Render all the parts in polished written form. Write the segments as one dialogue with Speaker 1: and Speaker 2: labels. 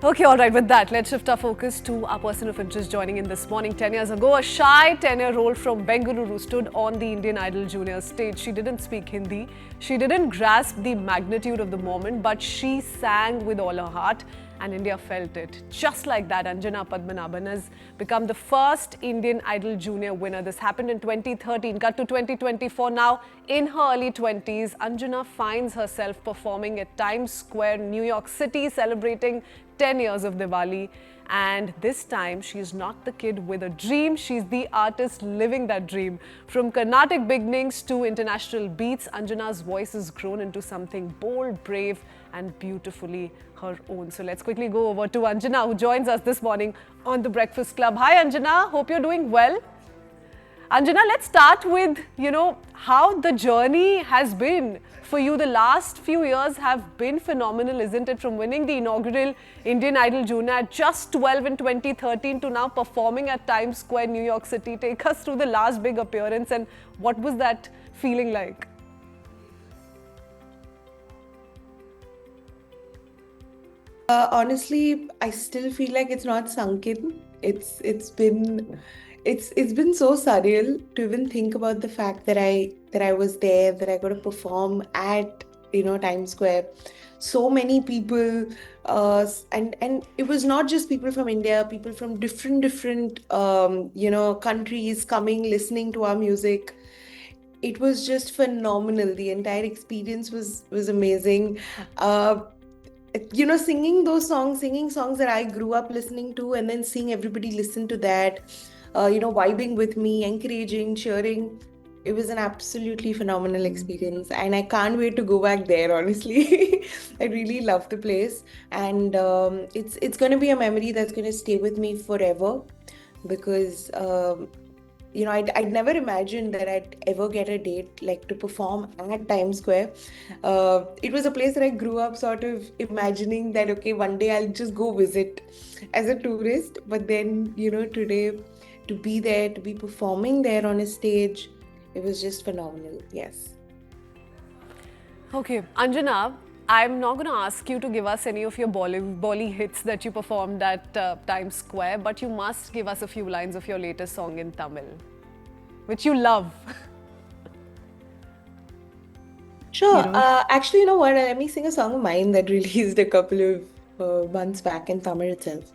Speaker 1: Okay, all right, with that, let's shift our focus to our person of interest joining in this morning. 10 years ago, a shy 10-year-old from Bengaluru stood on the Indian Idol Junior stage. She didn't speak Hindi, she didn't grasp the magnitude of the moment, but she sang with all her heart and India felt it. Just like that, Anjana Padmanabhan has become the first Indian Idol Junior winner. This happened in 2013. Cut to 2024 now. In her early 20s, Anjana finds herself performing at Times Square, New York City, celebrating 10 years of Diwali. And this time, she's not the kid with a dream, she's the artist living that dream. From Carnatic beginnings to international beats, Anjana's voice has grown into something bold, brave, and beautifully her own. So let's quickly go over to Anjana, who joins us this morning on The Breakfast Club. Hi, Anjana. Hope you're doing well. Anjana, let's start with, how the journey has been for you. The last few years have been phenomenal, isn't it? From winning the inaugural Indian Idol Junior at just 12 in 2013 to now performing at Times Square, New York City. Take us through the last big appearance and what was that feeling like?
Speaker 2: Honestly, I still feel like it's not sunk in. It's been so surreal to even think about the fact that I was there, that I got to perform at Times Square. So many people, and it was not just people from India, people from different countries coming, listening to our music. It was just phenomenal. The entire experience was amazing. Uh, singing songs that I grew up listening to, and then seeing everybody listen to that, vibing with me, encouraging, cheering. It was an absolutely phenomenal experience, and I can't wait to go back there. Honestly, I really love the place, and it's going to be a memory that's going to stay with me forever because I'd never imagined that I'd ever get a date like to perform at Times Square. It was a place that I grew up sort of imagining that, okay, one day I'll just go visit as a tourist. But then, today to be there, to be performing there on a stage, it was just phenomenal. Yes.
Speaker 1: Okay, Anjana, I'm not going to ask you to give us any of your Bolly hits that you performed at Times Square, but you must give us a few lines of your latest song in Tamil, which you love.
Speaker 2: Sure. Actually, you know what? Let me sing a song of mine that released a couple of months back in Tamil itself.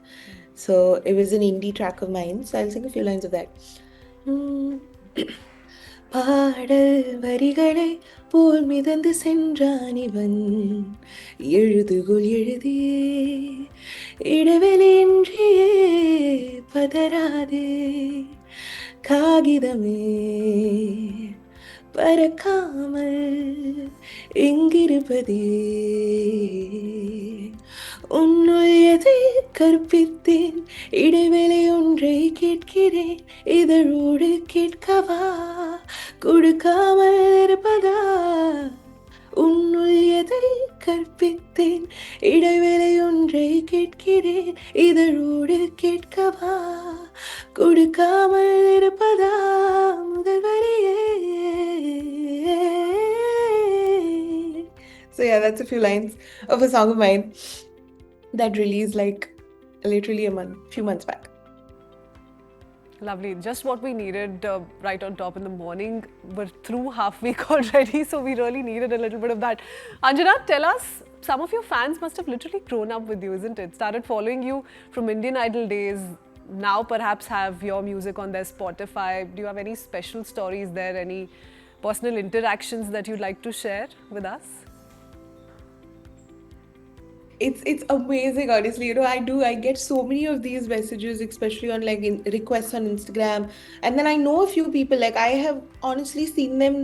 Speaker 2: So it was an indie track of mine. So I'll sing a few lines of that. பாடல் வரிகளை போல் மிதந்து சென்றான் இவன் எழுதுகோள் எழுதியே இடைவெளியின்றியே பதறாதே காகிதமே பறக்காமல் எங்கிருப்பதே உன்னுள் எதை கற்பித்தேன் இடைவேளை ஒன்றை கேட்கிறேன் இதழோடு கேட்கவா கொடுக்காமல் இருப்பதா உன்னுள் எதை கற்பித்தேன் இடைவேளை ஒன்றை கேட்கிறேன் இதழோடு கேட்கவா கொடுக்காமல் இருப்பதா முதல் வரியே. So yeah, that's a few lines of a song of mine that released like literally few months back.
Speaker 1: Lovely. Just what we needed right on top in the morning. We're through half week already, so we really needed a little bit of that. Anjana, tell us, some of your fans must have literally grown up with you, isn't it? Started following you from Indian Idol days. Now perhaps have your music on their Spotify. Do you have any special stories there? Any personal interactions that you'd like to share with us?
Speaker 2: It's amazing, honestly. I get so many of these messages, especially on like requests on Instagram. And then I know a few people, like I have honestly seen them,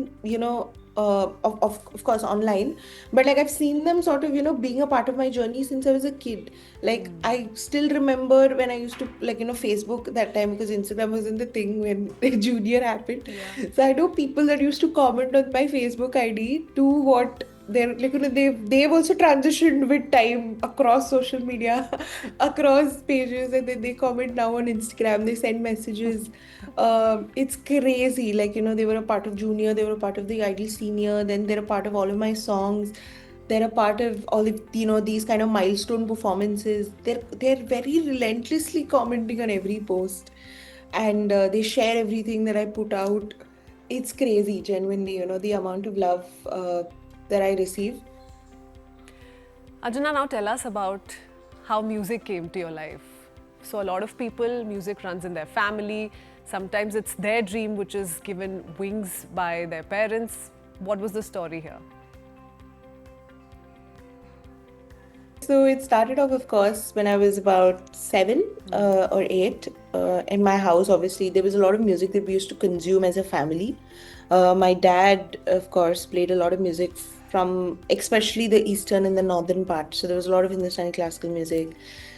Speaker 2: of course online, but like I've seen them sort of, being a part of my journey since I was a kid. Like I still remember when I used to like, Facebook that time, because Instagram wasn't the thing when Junior happened.
Speaker 1: Yeah.
Speaker 2: So I know people that used to comment on my Facebook ID to what they're like, they've also transitioned with time across social media, across pages, and then they comment now on Instagram, they send messages. It's crazy. Like, they were a part of Junior, they were a part of the Idol Senior, then they're a part of all of my songs. They're a part of all of, these kind of milestone performances. They're very relentlessly commenting on every post, and they share everything that I put out. It's crazy, genuinely, the amount of love that I receive.
Speaker 1: Anjana, now tell us about how music came to your life. So, a lot of people, music runs in their family. Sometimes it's their dream which is given wings by their parents. What was the story here?
Speaker 2: So it started off, of course, when I was about 7 or 8. In my house, obviously, there was a lot of music that we used to consume as a family. My dad, of course, played a lot of music from especially the eastern and the northern part. So there was a lot of Hindustani classical music.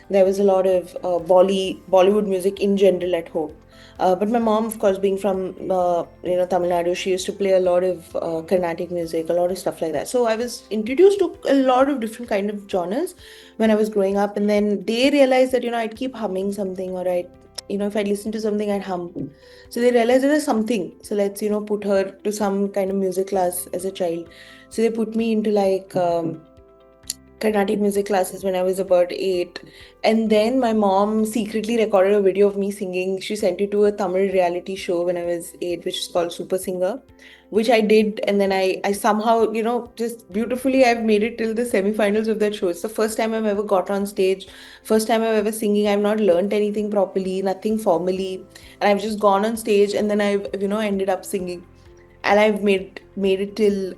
Speaker 2: There was a lot of Bollywood music in general at home. But my mom, of course, being from Tamil Nadu, she used to play a lot of Carnatic music, a lot of stuff like that. So I was introduced to a lot of different kind of genres when I was growing up, and then they realized that I'd keep humming something, or if I listen to something, I'd hum. So they realized there's something. So let's put her to some kind of music class as a child. So they put me into like Carnatic music classes when I was about 8. And then my mom secretly recorded a video of me singing. She sent it to a Tamil reality show when I was 8, which is called Super Singer, which I did. And then I somehow, just beautifully, I've made it till the semifinals of that show. It's the first time I've ever got on stage, first time I've ever singing. I've not learned anything properly, nothing formally. And I've just gone on stage, and then I've, ended up singing. And I've made it till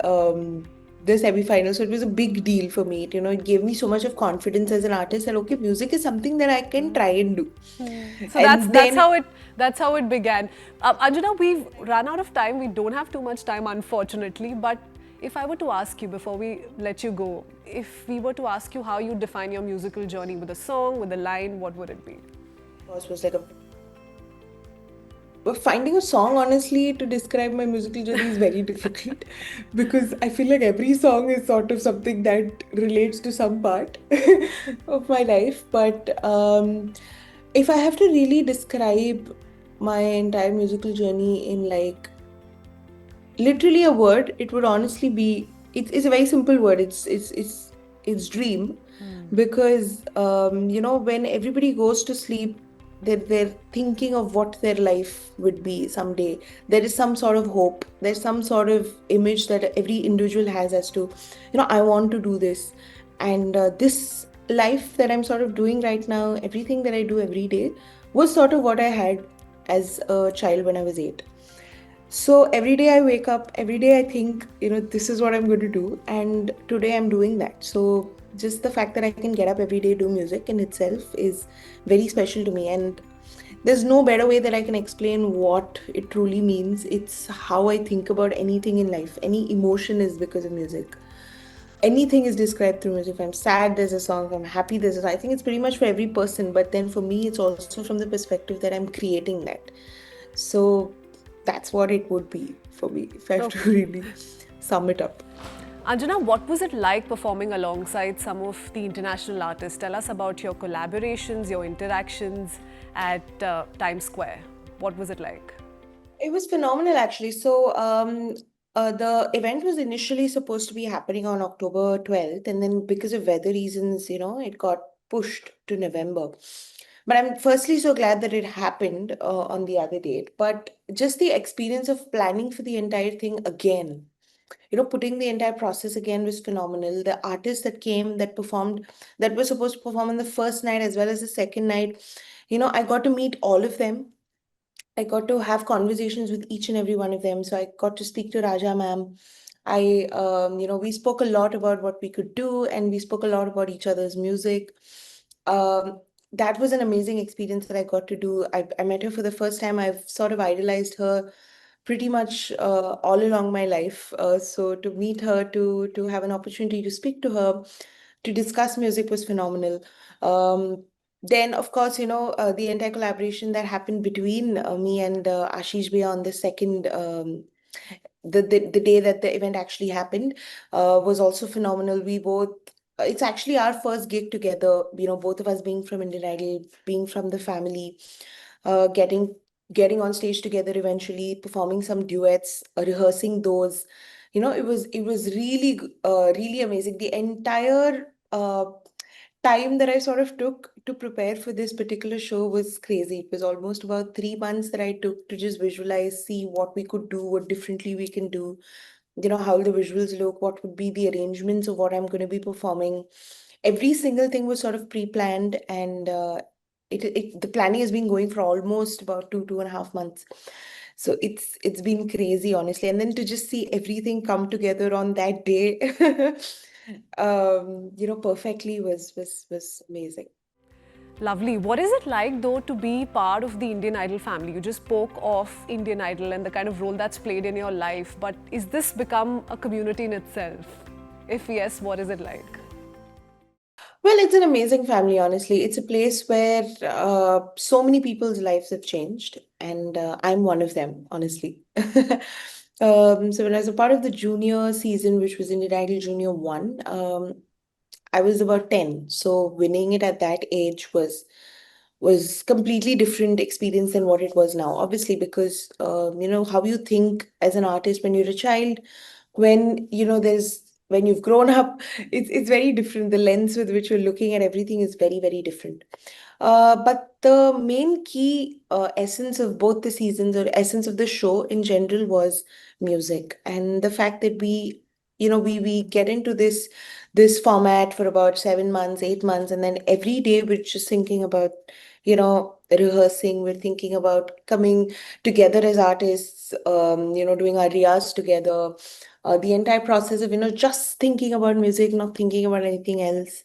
Speaker 2: the semi-final. So it was a big deal for me. It gave me so much of confidence as an artist that okay, music is something that I can try and do.
Speaker 1: So
Speaker 2: And then
Speaker 1: that's how it began. Anjana, we've run out of time. We don't have too much time, unfortunately. But if I were to ask you before we let you go, if we were to ask you how you define your musical journey with a song, with a line, what would it be?
Speaker 2: was like a but finding a song, honestly, to describe my musical journey is very difficult because I feel like every song is sort of something that relates to some part of my life. But if I have to really describe my entire musical journey in like literally a word, it would honestly be it's a very simple word. It's dream, because when everybody goes to sleep, they're thinking of what their life would be someday. There is some sort of hope. There's some sort of image that every individual has as to, I want to do this, and this life that I'm sort of doing right now, everything that I do every day, was sort of what I had as a child when I was 8. So every day I wake up, every day I think, this is what I'm going to do. And today I'm doing that. So just the fact that I can get up every day, do music in itself is very special to me. And there's no better way that I can explain what it truly means. It's how I think about anything in life. Any emotion is because of music. Anything is described through music. If I'm sad, there's a song. If I'm happy, there's a song. I think it's pretty much for every person. But then for me, it's also from the perspective that I'm creating that. So that's what it would be for me if I have to really sum it up.
Speaker 1: Anjana, what was it like performing alongside some of the international artists? Tell us about your collaborations, your interactions at Times Square. What was it like?
Speaker 2: It was phenomenal, actually. So, the event was initially supposed to be happening on October 12th, and then because of weather reasons, it got pushed to November. But I'm firstly so glad that it happened on the other date. But just the experience of planning for the entire thing again, putting the entire process again was phenomenal. The artists that came, that performed, that were supposed to perform on the first night as well as the second night, I got to meet all of them. I got to have conversations with each and every one of them. So I got to speak to Raja ma'am. We spoke a lot about what we could do, and we spoke a lot about each other's music. That was an amazing experience that I got to do. I met her for the first time. I've sort of idolized her pretty much all along my life. So to meet her, to have an opportunity to speak to her, to discuss music was phenomenal. Then, of course, the entire collaboration that happened between me and Ashish Bhaiya on the second, the day that the event actually happened, was also phenomenal. It's actually our first gig together, both of us being from Indian Idol, being from the family, getting on stage together eventually, performing some duets, rehearsing those, it was really amazing. The entire time that I sort of took to prepare for this particular show was crazy. It was almost about 3 months that I took to just visualize, see what we could do, what differently we can do, how the visuals look, what would be the arrangements of what I'm going to be performing. Every single thing was sort of pre-planned, and the planning has been going for almost about 2.5 months. So it's been crazy, honestly. And then to just see everything come together on that day, perfectly was amazing.
Speaker 1: Lovely. What is it like, though, to be part of the Indian Idol family? You just spoke of Indian Idol and the kind of role that's played in your life, but is this become a community in itself? If yes, what is it like?
Speaker 2: Well, it's an amazing family, honestly. It's a place where so many people's lives have changed, and I'm one of them, honestly. So when I was a part of the junior season, which was Indian Idol Junior 1, I was about 10. So winning it at that age was completely different experience than what it was now. Obviously, because how you think as an artist when you're a child, when you've grown up, it's very different. The lens with which you're looking at everything is very, very different. But the main key essence of both the seasons, or essence of the show in general, was music, and the fact that we get into this format for about 7 months, 8 months, and then every day we're just thinking about rehearsing. We're thinking about coming together as artists, doing our riyas together. The entire process of just thinking about music, not thinking about anything else.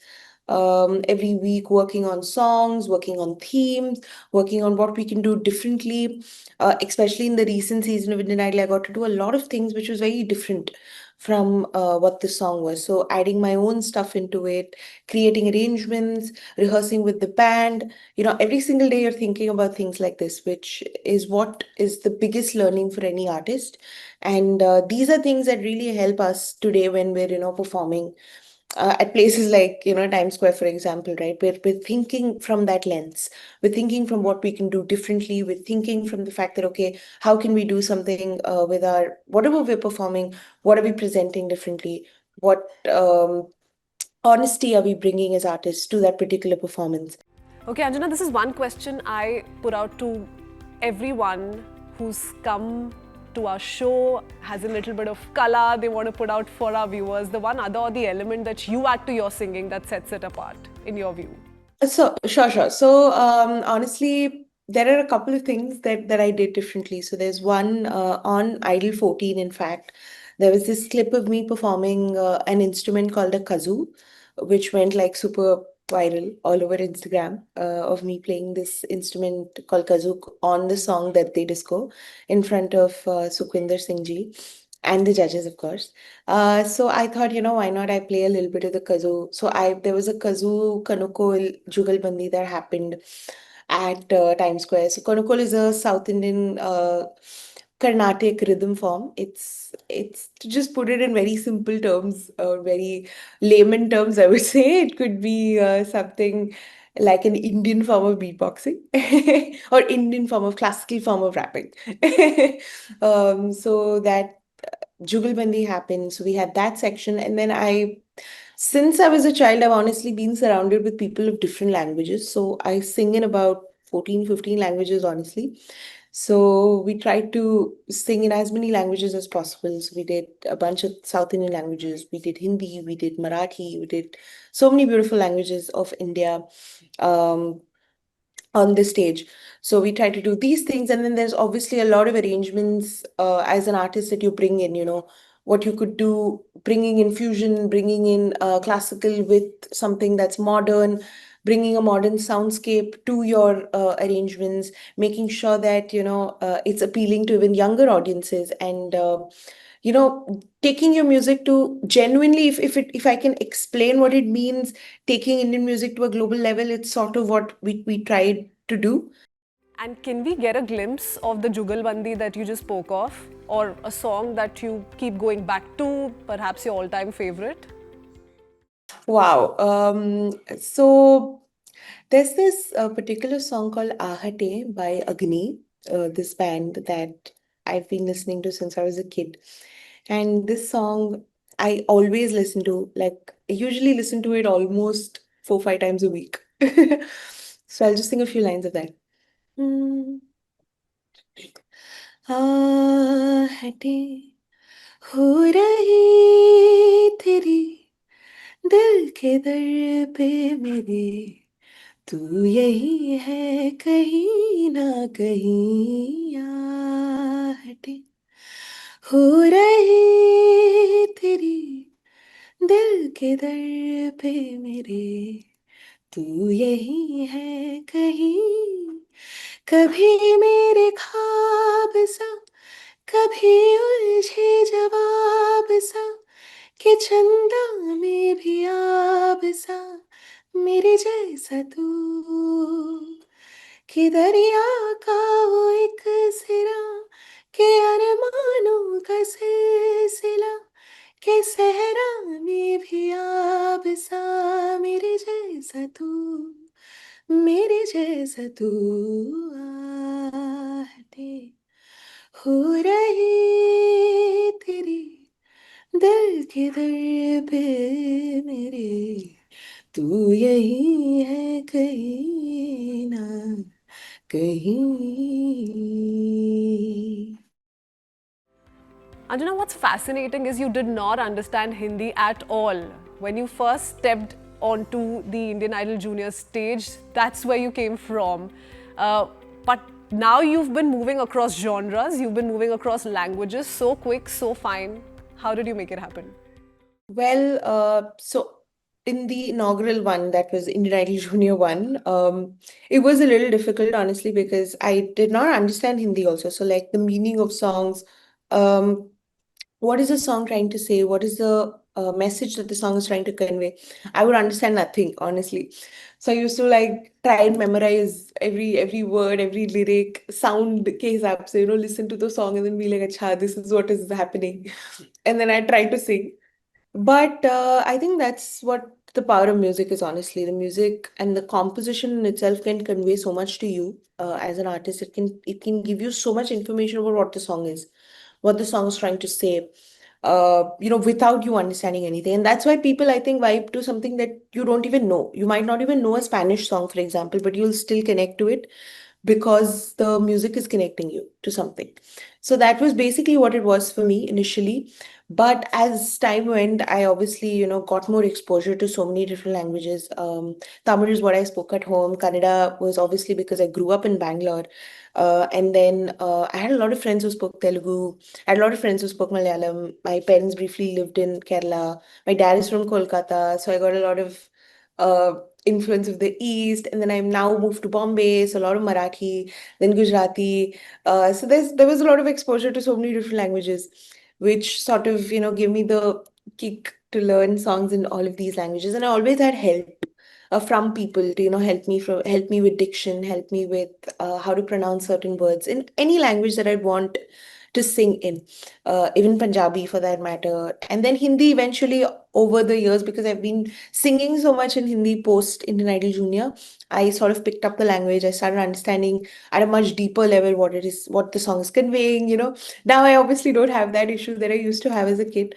Speaker 2: Every week working on songs, working on themes, working on what we can do differently. Especially in the recent season of Indian Idol, I got to do a lot of things which was very different from what the song was. So adding my own stuff into it, creating arrangements, rehearsing with the band. Every single day you're thinking about things like this, which is what is the biggest learning for any artist. And these are things that really help us today when we're performing at places like Times Square, for example, right? We're thinking from that lens. We're thinking from what we can do differently. We're thinking from the fact that, okay, how can we do something with our whatever we're performing? What are we presenting differently? What honesty are we bringing as artists to that particular performance?
Speaker 1: Okay, Anjana, this is one question I put out to everyone who's come to our show, has a little bit of color they want to put out for our viewers. The one other or the element that you add to your singing that sets it apart, in your view.
Speaker 2: So, sure. So, honestly, there are a couple of things that I did differently. So, there's one on Idol 14, in fact, there was this clip of me performing an instrument called a kazoo, which went like super viral all over Instagram, of me playing this instrument called kazoo on the song that they disco in front of Sukhwinder Singh ji and the judges, of course. So I thought, why not I play a little bit of the kazoo? So there was a kazoo kanukol jugalbandi that happened at Times Square. So kanukol is a South Indian Carnatic rhythm form. It's to just put it in very simple terms, or very layman terms, I would say. It could be something like an Indian form of beatboxing or Indian form of classical form of rapping. So that Jugalbandi happened. So we had that section. And then since I was a child, I've honestly been surrounded with people of different languages. So I sing in about 14, 15 languages, honestly. So we tried to sing in as many languages as possible. So we did a bunch of South Indian languages. We did Hindi, we did Marathi, we did so many beautiful languages of India. Um, on the stage. So we try to do these things, and then there's obviously a lot of arrangements as an artist that you bring in. What you could do, bringing in fusion, bringing in classical with something that's modern, bringing a modern soundscape to your arrangements, making sure that it's appealing to even younger audiences, and taking your music to genuinely, if I can explain what it means, taking Indian music to a global level, it's sort of what we tried to do.
Speaker 1: And can we get a glimpse of the Jugalbandi that you just spoke of? Or a song that you keep going back to, perhaps your all-time favorite?
Speaker 2: Wow. So there's this particular song called Ahate by Agni, this band that I've been listening to since I was a kid. And this song I always listen to, like I usually listen to it almost 4-5 times a week. So I'll just sing a few lines of that. Hmm. आहटें हो रही तेरी दिल के दर पे मेरे तू यही है कहीं ना कहीं आहटें हो रही तेरी दिल के दर पे मेरे तू यही है कहीं कभी मेरे ख्वाब सा कभी उलझे जवाब सा कि चंदा में भी आब सा मेरे जैसा तू कि दरिया का वो एक सिरा के अरमानों का सिलसिला के सहरा में भी आब सा मेरे जैसा तू मेरे जैसा तू आहटे हो रही तेरी दिल के दर पे मेरे तू यही है कहीं ना कहीं.
Speaker 1: Anjana, what's fascinating is you did not understand Hindi at all. When you first stepped onto the Indian Idol Junior stage, that's where you came from. But now you've been moving across genres, you've been moving across languages so quick, so fine. How did you make it happen?
Speaker 2: Well, so in the inaugural one, that was Indian Idol Junior 1, it was a little difficult, honestly, because I did not understand Hindi also. So, like the meaning of songs, um, what is the song trying to say? What is the message that the song is trying to convey? I would understand nothing, honestly. So I used to like try and memorize every word, every lyric, sound case up. So, listen to the song and then be like, Acha, this is what is happening. And then I try to sing. But I think that's what the power of music is, honestly. The music and the composition in itself can convey so much to you as an artist. It can give you so much information about what the song is, what the song is trying to say, without you understanding anything. And that's why people, I think, vibe to something that you don't even know. You might not even know a Spanish song, for example, but you'll still connect to it because the music is connecting you to something. So that was basically what it was for me initially. But as time went, I obviously, got more exposure to so many different languages. Tamil is what I spoke at home. Kannada was obviously because I grew up in Bangalore. And then I had a lot of friends who spoke Telugu. I had a lot of friends who spoke Malayalam. My parents briefly lived in Kerala. My dad is from Kolkata. So I got a lot of uh, influence of the East. And then I'm now moved to Bombay. So a lot of Marathi, then Gujarati. So there was a lot of exposure to so many different languages, which sort of, gave me the kick to learn songs in all of these languages. And I always had help from people to, help me with diction, help me with how to pronounce certain words in any language that I'd want to sing in, even Punjabi for that matter. And then Hindi eventually over the years, because I've been singing so much in Hindi post Indian Idol Junior, I sort of picked up the language. I started understanding at a much deeper level what it is, what the song is conveying. Now I obviously don't have that issue that I used to have as a kid.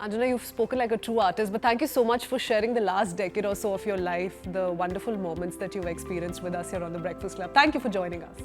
Speaker 1: Anjana, you've spoken like a true artist, but thank you so much for sharing the last decade or so of your life, the wonderful moments that you've experienced with us here on The Breakfast Club. Thank you for joining us.